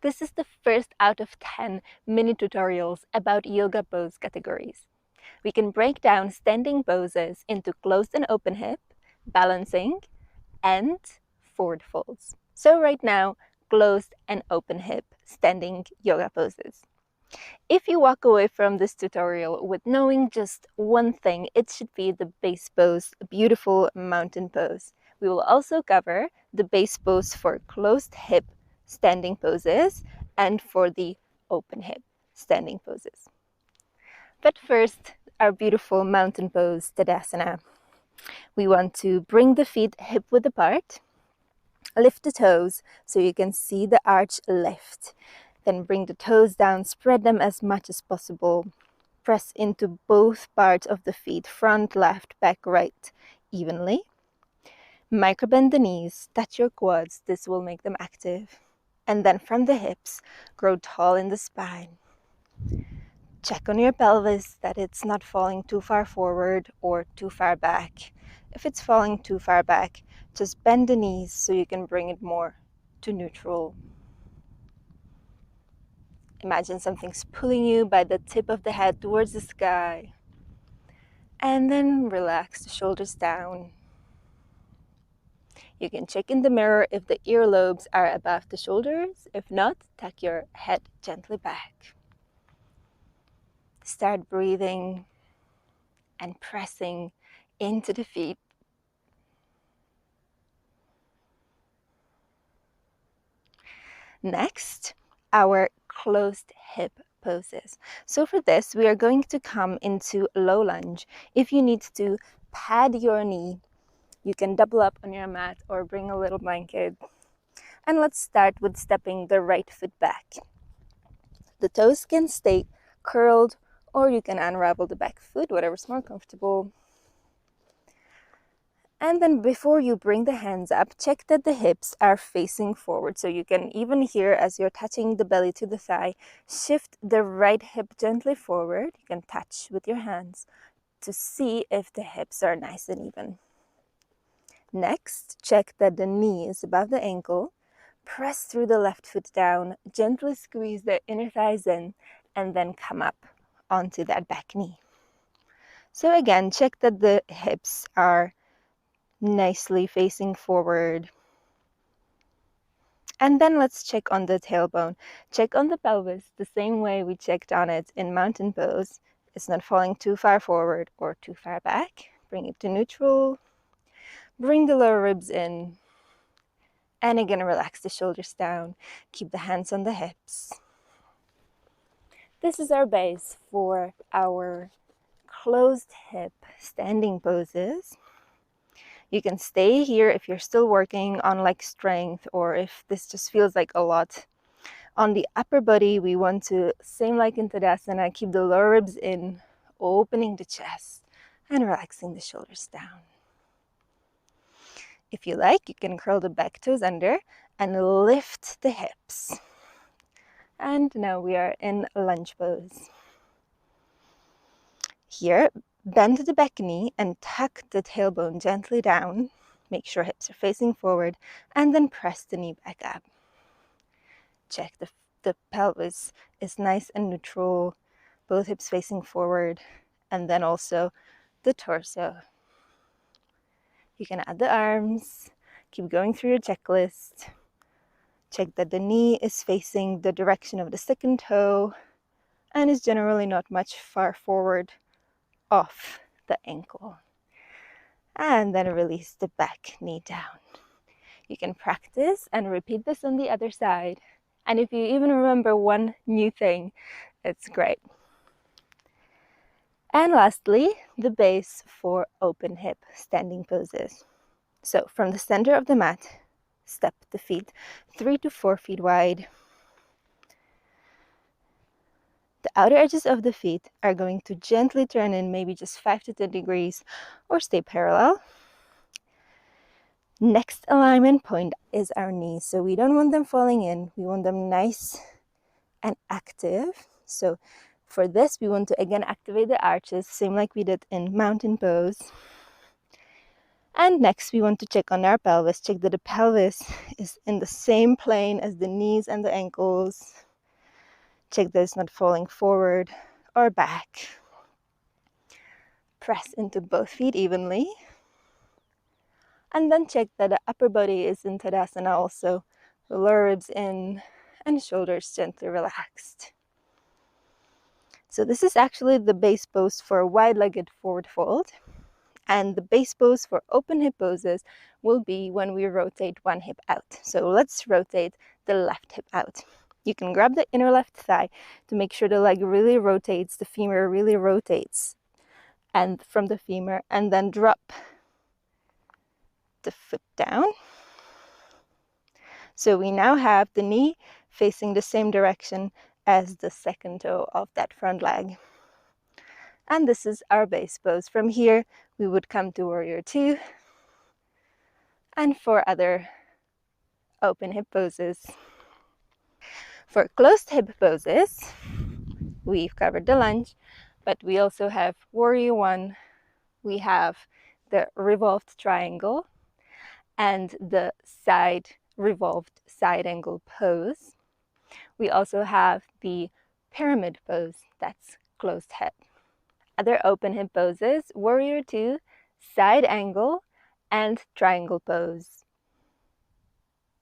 This is the first out of 10 mini tutorials about yoga pose categories. We can break down standing poses into closed and open hip, balancing, and forward folds. So right now, closed and open hip standing yoga poses. If you walk away from this tutorial with knowing just one thing, it should be the base pose, a beautiful mountain pose. We will also cover the base pose for closed hip standing poses and for the open hip standing poses. But first, our beautiful mountain pose, Tadasana. We want to bring the feet hip width apart, lift the toes so you can see the arch lift. Then bring the toes down, spread them as much as possible. Press into both parts of the feet, front, left, back, right, evenly. Microbend the knees, touch your quads, this will make them active. And then from the hips, grow tall in the spine. Check on your pelvis that it's not falling too far forward or too far back. If it's falling too far back, just bend the knees so you can bring it more to neutral. Imagine something's pulling you by the tip of the head towards the sky. And then relax the shoulders down. You can check in the mirror if the earlobes are above the shoulders. If not, tuck your head gently back. Start breathing and pressing into the feet. Next, our closed hip poses. So for this, we are going to come into low lunge. If you need to pad your knee, you can double up on your mat or bring a little blanket. And let's start with stepping the right foot back. The toes can stay curled or you can unravel the back foot, whatever's more comfortable. And then before you bring the hands up, check that the hips are facing forward. So you can even here, as you're touching the belly to the thigh, shift the right hip gently forward. You can touch with your hands to see if the hips are nice and even. Next, check that the knee is above the ankle. Press through the left foot down, gently squeeze the inner thighs in, and then come up onto that back knee. So again, check that the hips are nicely facing forward. And then let's check on the tailbone. Check on the pelvis the same way we checked on it in mountain pose. It's not falling too far forward or too far back. Bring it to neutral. Bring the lower ribs in. And again, relax the shoulders down. Keep the hands on the hips. This is our base for our closed hip standing poses. You can stay here if you're still working on like strength or if this just feels like a lot. On the upper body, we want to, same like in Tadasana, keep the lower ribs in, opening the chest and relaxing the shoulders down. If you like, you can curl the back toes under and lift the hips. And now we are in lunge pose. Here, bend the back knee and tuck the tailbone gently down. Make sure hips are facing forward and then press the knee back up. Check the pelvis is nice and neutral, both hips facing forward, and then also the torso. You can add the arms, keep going through your checklist. Check that the knee is facing the direction of the second toe and is generally not much far forward off the ankle. And then release the back knee down. You can practice and repeat this on the other side. And if you even remember one new thing, it's great. And lastly, the base for open hip standing poses. So from the center of the mat, step the feet 3 to 4 feet wide. The outer edges of the feet are going to gently turn in, maybe just 5 to 10 degrees, or stay parallel. Next alignment point is our knees. So we don't want them falling in. We want them nice and active. So for this, we want to again activate the arches, same like we did in mountain pose. And next, we want to check on our pelvis. Check that the pelvis is in the same plane as the knees and the ankles. Check that it's not falling forward or back. Press into both feet evenly. And then check that the upper body is in Tadasana also. The lower ribs in and shoulders gently relaxed. So this is actually the base pose for a wide-legged forward fold. And the base pose for open hip poses will be when we rotate one hip out. So let's rotate the left hip out. You can grab the inner left thigh to make sure the leg really rotates, the femur really rotates, and from the femur, and then drop the foot down. So we now have the knee facing the same direction as the second toe of that front leg. And this is our base pose. From here, we would come to Warrior Two and 4 other open hip poses. For closed hip poses, we've covered the lunge, but we also have Warrior One, we have the revolved triangle, and the side revolved side angle pose. We also have the pyramid pose, that's closed hip. Other open hip poses, Warrior Two, side angle, and triangle pose.